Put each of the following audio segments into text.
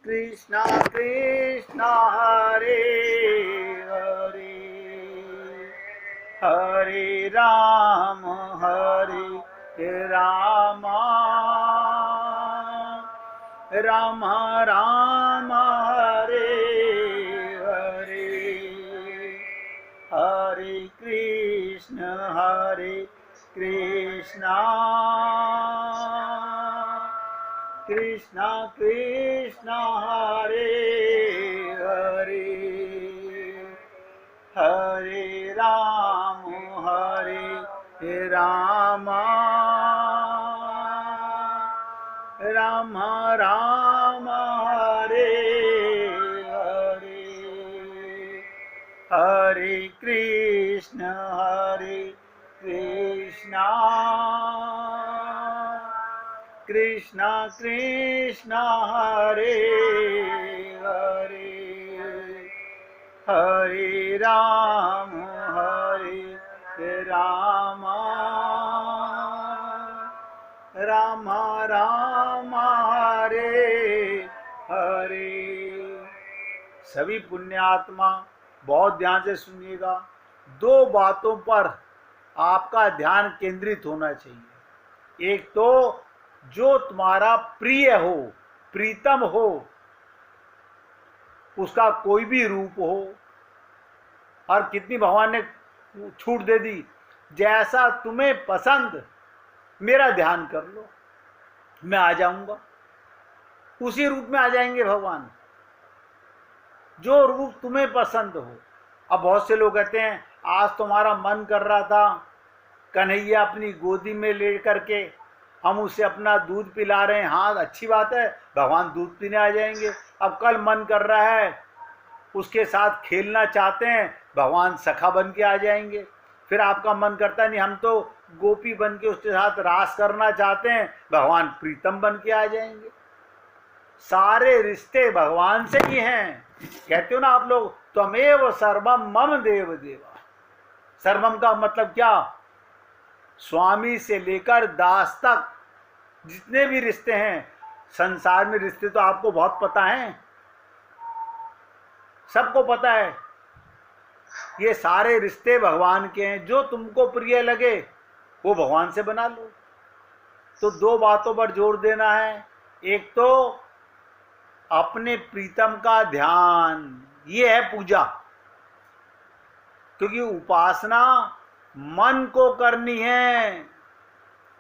कृष्णा कृष्णा हरे हरे, हरे राम राम राम हरे हरे, हरे कृष्ण कृष्णा कृष्णा हरे हरे, हरे राम राम राम हरे हरे, हरे कृष्ण कृष्णा कृष्णा हरे हरे, हरे राम राम राम हरे हरे। सभी पुण्यात्मा बहुत ध्यान से सुनिएगा। दो बातों पर आपका ध्यान केंद्रित होना चाहिए। एक तो जो तुम्हारा प्रिय हो, प्रीतम हो, उसका कोई भी रूप हो, और कितनी भगवान ने छूट दे दी, जैसा तुम्हें पसंद मेरा ध्यान कर लो, मैं आ जाऊंगा। उसी रूप में आ जाएंगे भगवान, जो रूप तुम्हें पसंद हो। अब बहुत से लोग कहते हैं आज तुम्हारा मन कर रहा था कन्हैया अपनी गोदी में ले करके हम उसे अपना दूध पिला रहे हैं। हाँ, अच्छी बात है, भगवान दूध पीने आ जाएंगे। अब कल मन कर रहा है उसके साथ खेलना चाहते हैं, भगवान सखा बन के आ जाएंगे। फिर आपका मन करता नहीं, हम तो गोपी बन के उसके साथ रास करना चाहते हैं, भगवान प्रीतम बन के आ जाएंगे। सारे रिश्ते भगवान से ही हैं। कहते हो ना आप लोग, त्वमेव सर्वम मम देव देवा। सर्वम का मतलब क्या? स्वामी से लेकर दास तक जितने भी रिश्ते हैं संसार में, रिश्ते तो आपको बहुत पता है, सबको पता है। ये सारे रिश्ते भगवान के हैं। जो तुमको प्रिय लगे वो भगवान से बना लो। तो दो बातों पर जोर देना है। एक तो अपने प्रीतम का ध्यान, ये है पूजा। क्योंकि उपासना मन को करनी है।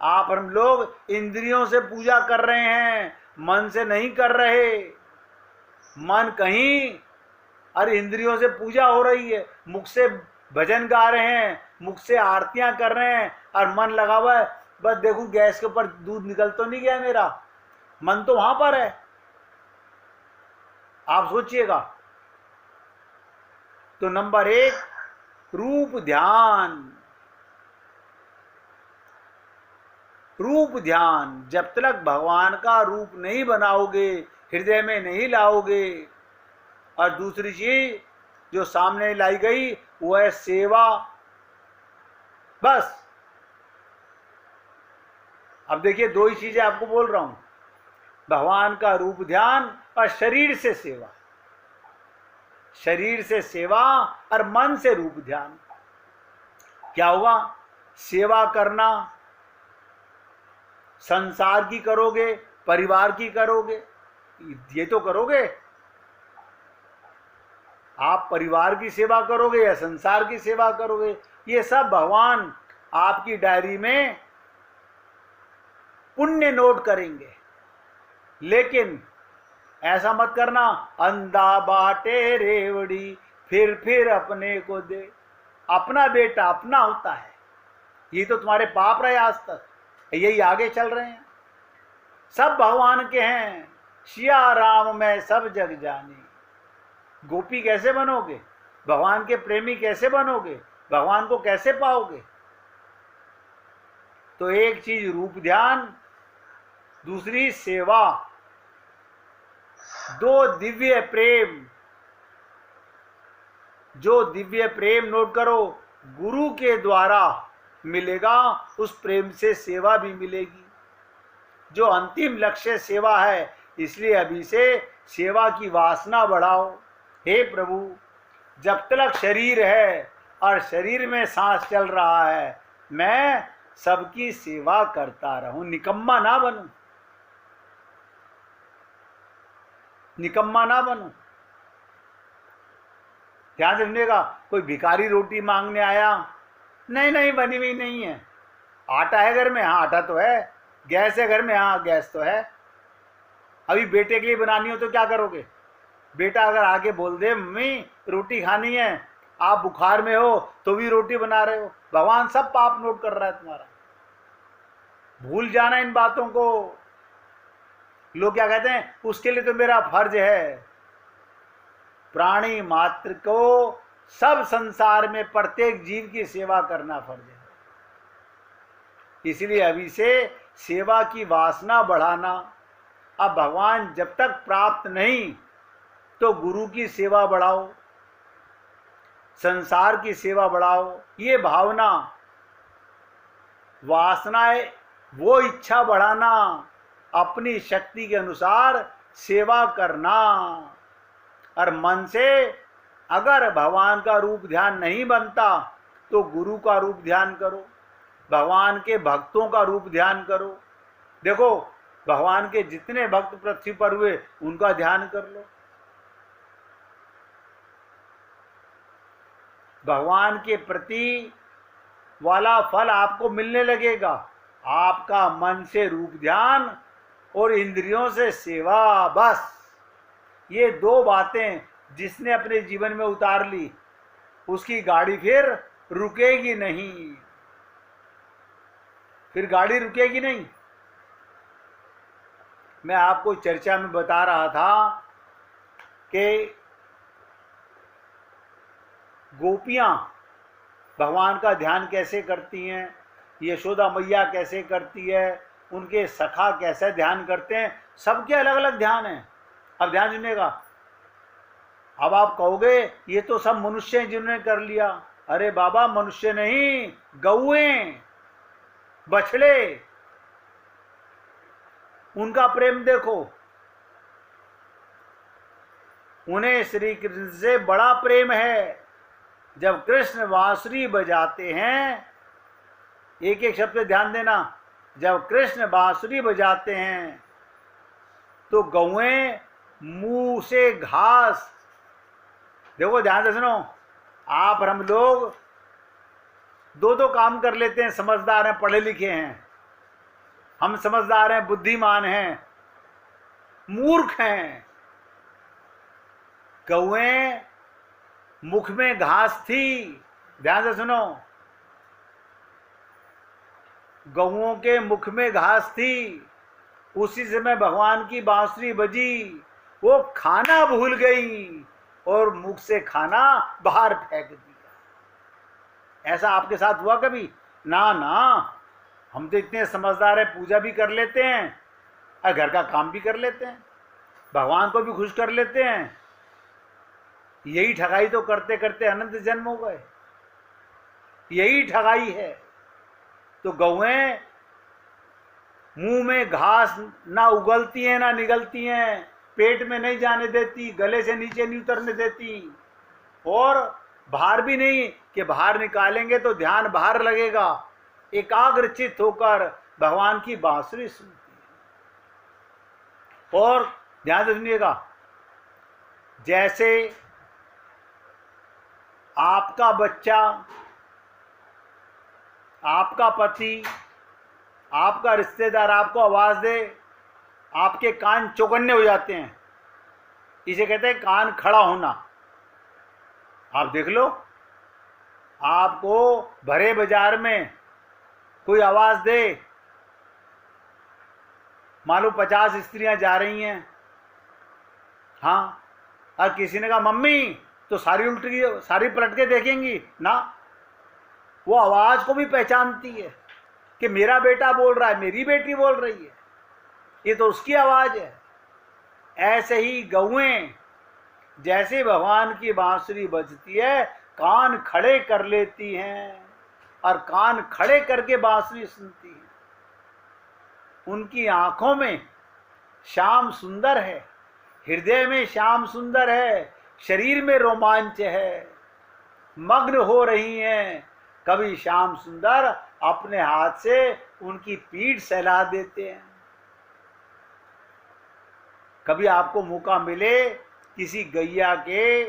हम लोग इंद्रियों से पूजा कर रहे हैं, मन से नहीं कर रहे। मन कहीं, अरे इंद्रियों से पूजा हो रही है, मुख से भजन गा रहे हैं, मुख से आरतियां कर रहे हैं, और मन लगा हुआ है बस देखूं गैस के ऊपर दूध निकल तो नहीं गया मेरा। मन तो वहां पर है। आप सोचिएगा। तो नंबर एक, रूप ध्यान। रूप ध्यान, जब तक भगवान का रूप नहीं बनाओगे, हृदय में नहीं लाओगे। और दूसरी चीज जो सामने लाई गई वो है सेवा। बस अब देखिए, दो ही चीजें आपको बोल रहा हूं, भगवान का रूप ध्यान और शरीर से सेवा। शरीर से सेवा और मन से रूप ध्यान। क्या होगा? सेवा करना संसार की करोगे, परिवार की करोगे, ये तो करोगे। आप परिवार की सेवा करोगे या संसार की सेवा करोगे, ये सब भगवान आपकी डायरी में पुण्य नोट करेंगे। लेकिन ऐसा मत करना, अंधा बाटे रेवड़ी फिर अपने को दे। अपना बेटा अपना होता है। ये तो तुम्हारे पाप रहे आज तक, यही आगे चल रहे हैं। सब भगवान के हैं। सिया राम मैं सब जग जानी। गोपी कैसे बनोगे? भगवान के प्रेमी कैसे बनोगे? भगवान को कैसे पाओगे? तो एक चीज रूप ध्यान, दूसरी सेवा। दो दिव्य प्रेम। जो दिव्य प्रेम नोट करो, गुरु के द्वारा मिलेगा, उस प्रेम से सेवा भी मिलेगी। जो अंतिम लक्ष्य सेवा है, इसलिए अभी से सेवा की वासना बढ़ाओ। हे प्रभु, जब तक शरीर है और शरीर में सांस चल रहा है, मैं सबकी सेवा करता रहूं, निकम्मा ना बनूं, निकम्मा ना बनूं। ध्यान से सुनिएगा, कोई भिखारी रोटी मांगने आया, नहीं नहीं बनी हुई नहीं है। आटा है घर में, हाँ आटा तो है। गैस है घर में, हाँ गैस तो है। अभी बेटे के लिए बनानी हो तो क्या करोगे? बेटा अगर आके बोल दे मम्मी रोटी खानी है, आप बुखार में हो तो भी रोटी बना रहे हो, भगवान सब पाप नोट कर रहा है तुम्हारा। भूल जाना इन बातों को। लोग क्या कहते हैं, उसके लिए तो मेरा फर्ज है। प्राणी मात्र को सब संसार में प्रत्येक जीव की सेवा करना फर्ज है। इसलिए अभी से सेवा की वासना बढ़ाना। अब भगवान जब तक प्राप्त नहीं तो गुरु की सेवा बढ़ाओ, संसार की सेवा बढ़ाओ। ये भावना, वासनाएं, वो इच्छा बढ़ाना, अपनी शक्ति के अनुसार सेवा करना। और मन से अगर भगवान का रूप ध्यान नहीं बनता तो गुरु का रूप ध्यान करो, भगवान के भक्तों का रूप ध्यान करो। देखो भगवान के जितने भक्त पृथ्वी पर हुए उनका ध्यान कर लो। भगवान के प्रति वाला फल आपको मिलने लगेगा। आपका मन से रूप ध्यान और इंद्रियों से सेवा, बस ये दो बातें जिसने अपने जीवन में उतार ली उसकी गाड़ी फिर रुकेगी नहीं, फिर गाड़ी रुकेगी नहीं। मैं आपको चर्चा में बता रहा था कि गोपियां भगवान का ध्यान कैसे करती हैं, यशोदा मैया कैसे करती है, उनके सखा कैसे ध्यान करते हैं, सबके अलग अलग ध्यान हैं। अब ध्यान सुनिएगा। अब आप कहोगे ये तो सब मनुष्य हैं जिन्होंने कर लिया। अरे बाबा, मनुष्य नहीं, गौएं, बछड़े, उनका प्रेम देखो। उन्हें श्री कृष्ण से बड़ा प्रेम है। जब कृष्ण बांसुरी बजाते हैं, एक एक शब्द पे ध्यान देना, जब कृष्ण बांसुरी बजाते हैं तो गौएं मुंह से घास, देखो ध्यान से सुनो, आप और हम लोग दो दो काम कर लेते हैं, समझदार हैं, पढ़े लिखे हैं, हम समझदार हैं, बुद्धिमान हैं, मूर्ख हैं। गौएं मुख में घास थी, ध्यान से सुनो, गौओं के मुख में घास थी। उसी समय भगवान की बांसुरी बजी, वो खाना भूल गई और मुख से खाना बाहर फेंक दिया। ऐसा आपके साथ हुआ कभी? ना ना, हम तो इतने समझदार हैं, पूजा भी कर लेते हैं और घर का काम भी कर लेते हैं, भगवान को भी खुश कर लेते हैं। यही ठगाई तो करते करते अनंत जन्म हो गए, यही ठगाई है। तो गौएं मुंह में घास ना उगलती हैं ना निगलती हैं, पेट में नहीं जाने देती, गले से नीचे नहीं उतरने देती, और बाहर भी नहीं कि बाहर निकालेंगे तो ध्यान बाहर लगेगा। एकाग्रचित होकर भगवान की बांसुरी सुनती है। और ध्यान से सुनिएगा, जैसे आपका बच्चा, आपका पति, आपका रिश्तेदार आपको आवाज दे, आपके कान चौकन्ने हो जाते हैं, इसे कहते हैं कान खड़ा होना। आप देख लो, आपको भरे बाजार में कोई आवाज दे, मान लो 50 स्त्रियां जा रही हैं, हाँ, और किसी ने कहा मम्मी, तो सारी उल्टी, सारी पलट के देखेंगी ना, वो आवाज को भी पहचानती है कि मेरा बेटा बोल रहा है, मेरी बेटी बोल रही है, ये तो उसकी आवाज है। ऐसे ही गौएं जैसे भगवान की बांसुरी बजती है, कान खड़े कर लेती हैं और कान खड़े करके बांसुरी सुनती हैं। उनकी आंखों में श्याम सुंदर है, हृदय में श्याम सुंदर है, शरीर में रोमांच है, मग्न हो रही हैं। कभी श्याम सुंदर अपने हाथ से उनकी पीठ सहला देते हैं। कभी आपको मौका मिले किसी गैया के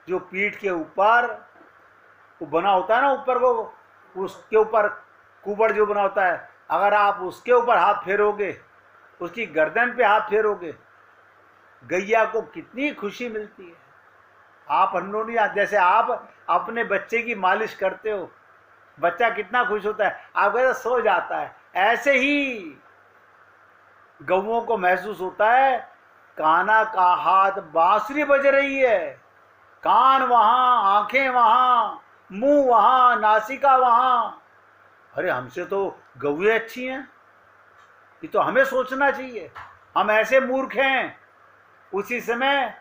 जो पीठ के ऊपर वो बना होता है ना, ऊपर को, उसके ऊपर कुबड़ जो बना होता है, अगर आप उसके ऊपर हाथ फेरोगे, उसकी गर्दन पे हाथ फेरोगे, गैया को कितनी खुशी मिलती है। आप हम लोग नहीं, जैसे आप अपने बच्चे की मालिश करते हो, बच्चा कितना खुश होता है, आप कहते सो जाता है, ऐसे ही गौओं को महसूस होता है कान्हा का हाथ बांसुरी बज रही है, कान वहां, आंखें वहां, मुंह वहां, नासिका वहां। अरे हमसे तो गौएं अच्छी हैं, ये तो हमें सोचना चाहिए, हम ऐसे मूर्ख हैं। उसी समय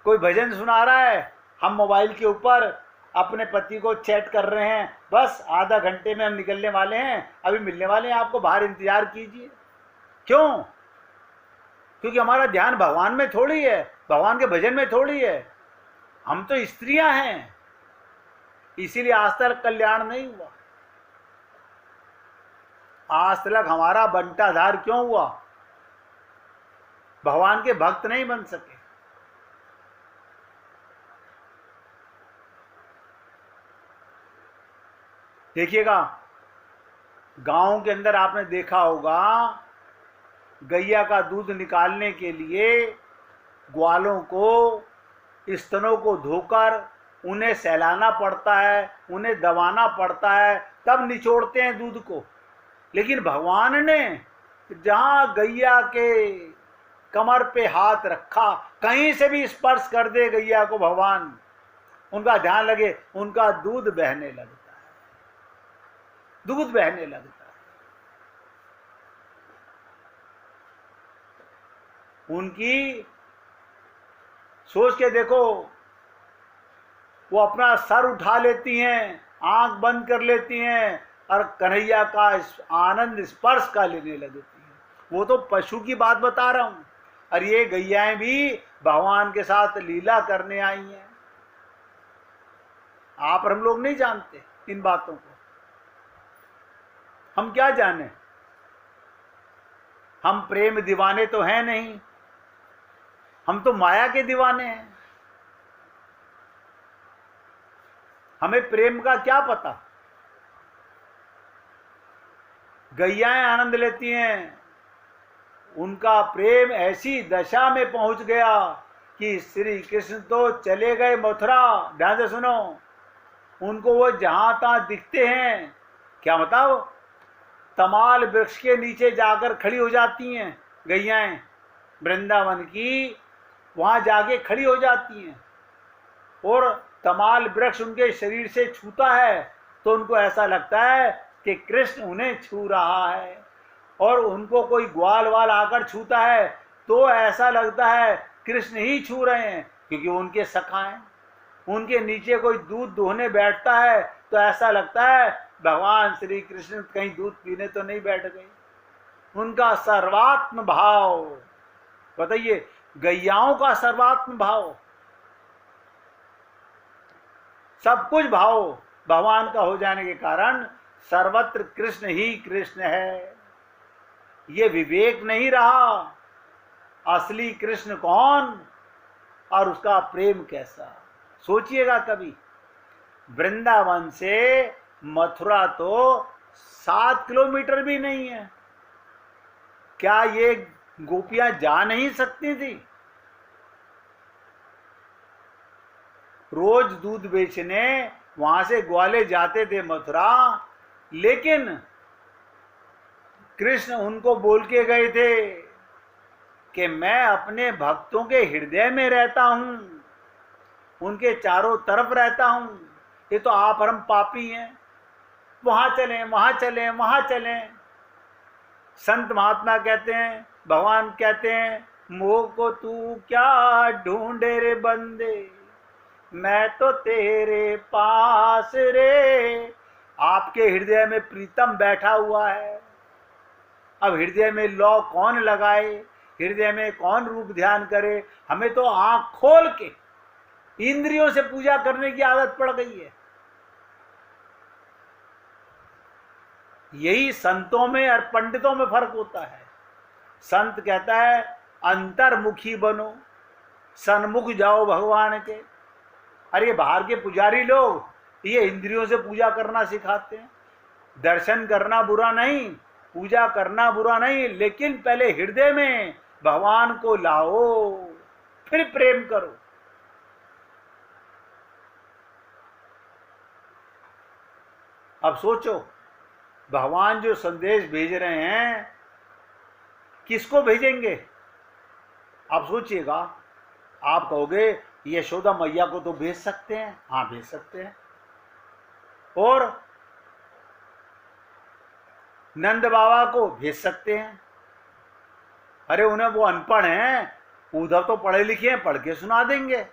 कोई भजन सुना रहा है, हम मोबाइल के ऊपर अपने पति को चैट कर रहे हैं, बस आधा घंटे में हम निकलने वाले हैं, अभी मिलने वाले हैं आपको, बाहर इंतजार कीजिए। क्यों? क्योंकि हमारा ध्यान भगवान में थोड़ी है, भगवान के भजन में थोड़ी है। हम तो स्त्रियां हैं, इसीलिए आज तक कल्याण नहीं हुआ। आज तक हमारा बंटाधार क्यों हुआ? भगवान के भक्त नहीं बन सके। देखिएगा, गांव के अंदर आपने देखा होगा, गैया का दूध निकालने के लिए ग्वालों को, स्तनों को धोकर उन्हें सहलाना पड़ता है, उन्हें दबाना पड़ता है, तब निचोड़ते हैं दूध को। लेकिन भगवान ने जहां गैया के कमर पे हाथ रखा, कहीं से भी स्पर्श कर दे गैया को भगवान, उनका ध्यान लगे, उनका दूध बहने लगता है, दूध बहने लगता है। उनकी सोच के देखो, वो अपना सर उठा लेती हैं, आंख बंद कर लेती हैं और कन्हैया का आनंद स्पर्श का लेने लगती हैं। वो तो पशु की बात बता रहा हूं, और ये गैयाएं भी भगवान के साथ लीला करने आई हैं। आप और हम लोग नहीं जानते इन बातों को, हम क्या जाने, हम प्रेम दीवाने तो हैं नहीं, हम तो माया के दीवाने हैं। हमें प्रेम का क्या पता। गैयाएं आनंद लेती हैं, उनका प्रेम ऐसी दशा में पहुंच गया कि श्री कृष्ण तो चले गए मथुरा। ध्यान से सुनो, उनको वो जहां तहां दिखते हैं, क्या बताओ, तमाल वृक्ष के नीचे जाकर खड़ी हो जाती हैं गैयाएं, वृंदावन की, वहां जाके खड़ी हो जाती हैं, और तमाल वृक्ष उनके शरीर से छूता है तो उनको ऐसा लगता है कि कृष्ण उन्हें छू रहा है। और उनको कोई ग्वाल वाल आकर छूता है तो ऐसा लगता है कृष्ण ही छू रहे हैं, क्योंकि उनके सखा हैं। उनके नीचे कोई दूध दोहने बैठता है तो ऐसा लगता है भगवान श्री कृष्ण कहीं दूध पीने तो नहीं बैठ गए। उनका सर्वात्म भाव, बताइए, गैयाओं का सर्वात्म भाव, सब कुछ भाव भगवान का हो जाने के कारण सर्वत्र कृष्ण ही कृष्ण है। ये विवेक नहीं रहा, असली कृष्ण कौन और उसका प्रेम कैसा। सोचिएगा कभी, वृंदावन से मथुरा तो 7 किलोमीटर भी नहीं है, क्या ये गोपियां जा नहीं सकती थी? रोज दूध बेचने वहां से ग्वाले जाते थे मथुरा, लेकिन कृष्ण उनको बोल के गए थे कि मैं अपने भक्तों के हृदय में रहता हूं, उनके चारों तरफ रहता हूं। ये तो आप परम पापी हैं, वहां चलें, वहां चलें, वहां चलें। संत महात्मा कहते हैं, भगवान कहते हैं, मोह को तू क्या ढूंढे रे बंदे, मैं तो तेरे पास रे। आपके हृदय में प्रीतम बैठा हुआ है, अब हृदय में लौ कौन लगाए, हृदय में कौन रूप ध्यान करे? हमें तो आंख खोल के इंद्रियों से पूजा करने की आदत पड़ गई है। यही संतों में और पंडितों में फर्क होता है। संत कहता है अंतर्मुखी बनो, सन्मुख जाओ भगवान के। अरे बाहर के पुजारी लोग ये इंद्रियों से पूजा करना सिखाते हैं। दर्शन करना बुरा नहीं, पूजा करना बुरा नहीं, लेकिन पहले हृदय में भगवान को लाओ, फिर प्रेम करो। अब सोचो, भगवान जो संदेश भेज रहे हैं किसको भेजेंगे? आप सोचिएगा। आप कहोगे यशोदा मैया को तो भेज सकते हैं। हाँ, भेज सकते हैं। और नंद बाबा को भेज सकते हैं। अरे उन्हें, वो अनपढ़ हैं, उद्धव तो पढ़े लिखे हैं, पढ़ के सुना देंगे।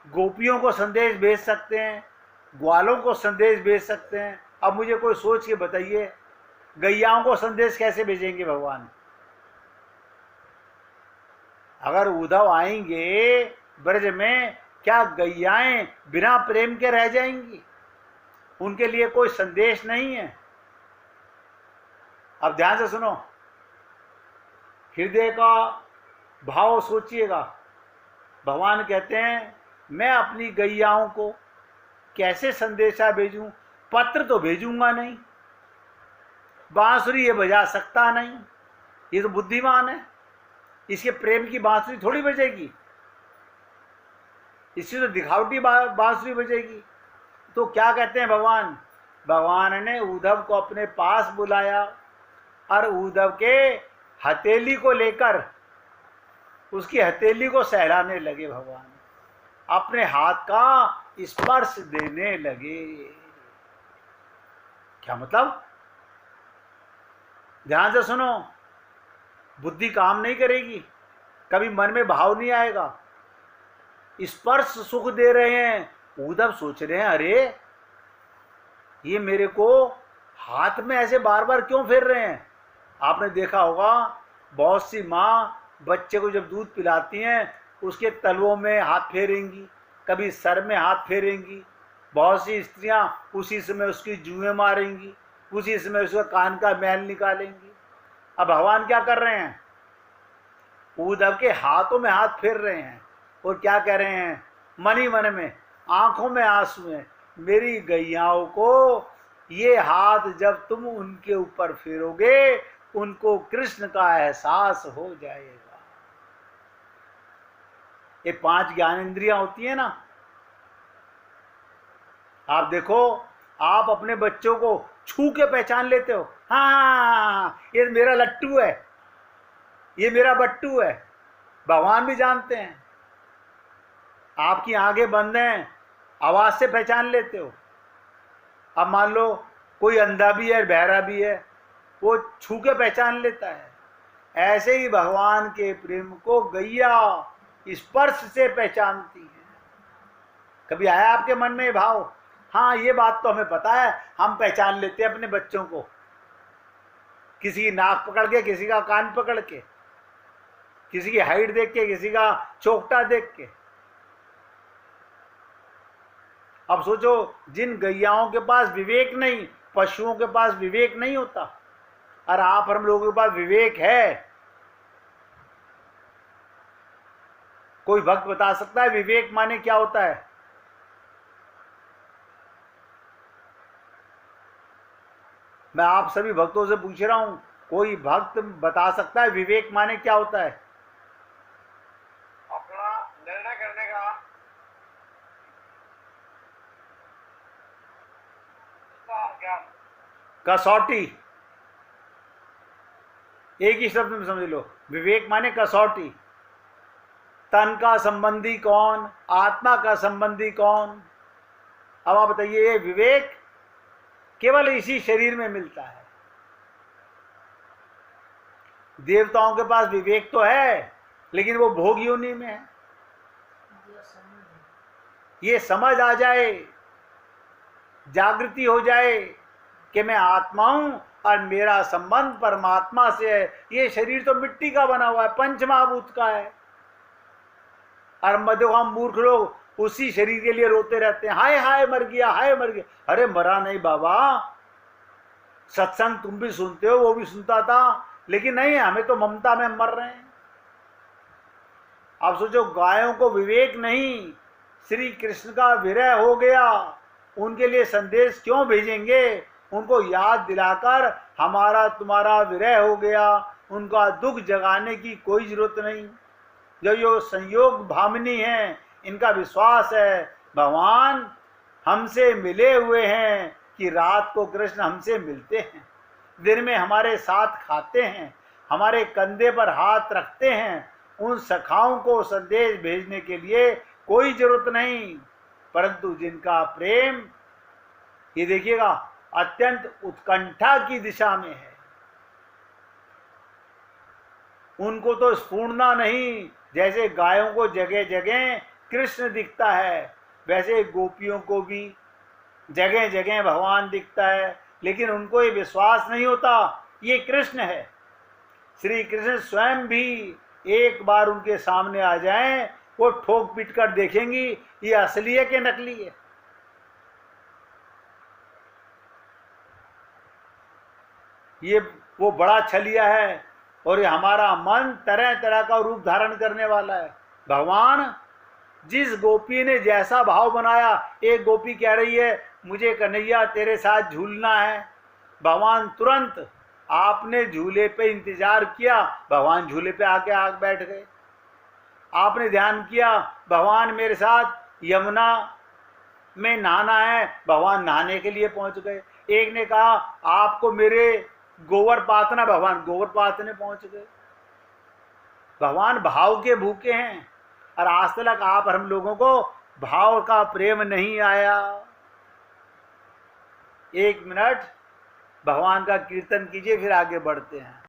गोपियों को संदेश भेज सकते हैं, ग्वालों को संदेश भेज सकते हैं। अब मुझे कोई सोच के बताइए, गैयाओं को संदेश कैसे भेजेंगे भगवान? अगर उद्धव आएंगे ब्रज में, क्या गैयाएं बिना प्रेम के रह जाएंगी? उनके लिए कोई संदेश नहीं है। अब ध्यान से सुनो, हृदय का भाव सोचिएगा। भगवान कहते हैं मैं अपनी गैयाओं को कैसे संदेशा भेजूं? पत्र तो भेजूंगा नहीं, बांसुरी ये बजा सकता नहीं, ये तो बुद्धिमान है, इसके प्रेम की बांसुरी थोड़ी बजेगी, इससे तो दिखावटी बांसुरी बजेगी। तो क्या कहते हैं भगवान? भगवान ने उद्धव को अपने पास बुलाया और उद्धव के हथेली को लेकर उसकी हथेली को सहलाने लगे। भगवान अपने हाथ का स्पर्श देने लगे। क्या मतलब? ध्यान से सुनो, बुद्धि काम नहीं करेगी, कभी मन में भाव नहीं आएगा। स्पर्श सुख दे रहे हैं। उद्धव सोच रहे हैं अरे ये मेरे को हाथ में ऐसे बार बार क्यों फेर रहे हैं? आपने देखा होगा, बहुत सी माँ बच्चे को जब दूध पिलाती हैं उसके तलवों में हाथ फेरेंगी, कभी सर में हाथ फेरेंगी। बहुत सी स्त्रियां उसी समय उसकी जुएं मारेंगी, उसी समय उसका कान का मैल निकालेंगी। अब भगवान क्या कर रहे हैं? उद्धव के हाथों में हाथ फेर रहे हैं और क्या कह रहे हैं? मन ही मन में, आंखों में आंसू हैं, मेरी गैयाओं को ये हाथ जब तुम उनके ऊपर फेरोगे उनको कृष्ण का एहसास हो जाएगा। ये 5 ज्ञानेंद्रियां होती है ना। आप देखो, आप अपने बच्चों को छू के पहचान लेते हो। हाँ, ये मेरा लट्टू है, ये मेरा बट्टू है। भगवान भी जानते हैं। आपकी आंखें बंद हैं, आवाज से पहचान लेते हो। अब मान लो कोई अंधा भी है, बहरा भी है, वो छू के पहचान लेता है। ऐसे ही भगवान के प्रेम को गैया स्पर्श से पहचानती है। कभी आया आपके मन में भाव? हाँ, ये बात तो हमें पता है, हम पहचान लेते हैं अपने बच्चों को, किसी की नाक पकड़ के, किसी का कान पकड़ के, किसी की हाइट देख के, किसी का चोकटा देख के। अब सोचो, जिन गैयाओं के पास विवेक नहीं, पशुओं के पास विवेक नहीं होता, और आप हम लोगों के पास विवेक है। कोई भक्त बता सकता है विवेक माने क्या होता है? मैं आप सभी भक्तों से पूछ रहा हूं, कोई भक्त बता सकता है विवेक माने क्या होता है? अपना निर्णय करने का ज्ञान, कसौटी। एक ही शब्द में समझ लो, विवेक माने कसौटी। तन का संबंधी कौन, आत्मा का संबंधी कौन? अब आप बताइए, ये विवेक केवल इसी शरीर में मिलता है। देवताओं के पास विवेक तो है, लेकिन वो भोग योनि में है। ये समझ आ जाए, जागृति हो जाए कि मैं आत्मा हूं और मेरा संबंध परमात्मा से है। ये शरीर तो मिट्टी का बना हुआ है, पंचमहाभूत का है। और देखो हम मूर्ख लोग उसी शरीर के लिए रोते रहते हैं, हाय हाय मर गया, हाय मर गया। अरे मरा नहीं बाबा, सत्संग तुम भी सुनते हो, वो भी सुनता था, लेकिन नहीं, हमें तो ममता में मर रहे हैं। आप सोचो, गायों को विवेक नहीं, श्री कृष्ण का विरह हो गया, उनके लिए संदेश क्यों भेजेंगे? उनको याद दिलाकर हमारा तुम्हारा विरह हो गया, उनका दुख जगाने की कोई जरूरत नहीं। जो संयोग भामिनी हैं, इनका विश्वास है भगवान हमसे मिले हुए हैं, कि रात को कृष्ण हमसे मिलते हैं, दिन में हमारे साथ खाते हैं, हमारे कंधे पर हाथ रखते हैं। उन सखाओं को संदेश भेजने के लिए कोई जरूरत नहीं, परंतु जिनका प्रेम, ये देखिएगा, अत्यंत उत्कंठा की दिशा में है, उनको तो स्फूर्णा नहीं। जैसे गायों को जगह जगह कृष्ण दिखता है, वैसे गोपियों को भी जगह जगह भगवान दिखता है, लेकिन उनको ये विश्वास नहीं होता ये कृष्ण है। श्री कृष्ण स्वयं भी एक बार उनके सामने आ जाएं, वो ठोक पीट कर देखेंगी ये असली है कि नकली है। ये वो बड़ा छलिया है, और ये हमारा मन तरह तरह का रूप धारण करने वाला है। भगवान जिस गोपी ने जैसा भाव बनाया, एक गोपी कह रही है मुझे कन्हैया तेरे साथ झूलना है, भगवान तुरंत, आपने झूले पे इंतजार किया, भगवान झूले पे आके बैठ गए। आपने ध्यान किया भगवान मेरे साथ यमुना में नहाना है, भगवान नहाने के लिए पहुंच गए। एक ने कहा आपको मेरे गोबर पातना, भगवान गोबर पातने पहुंच गए। भगवान भाव के भूखे हैं, और आज तक आप हम लोगों को भाव का प्रेम नहीं आया। एक मिनट भगवान का कीर्तन कीजिए, फिर आगे बढ़ते हैं।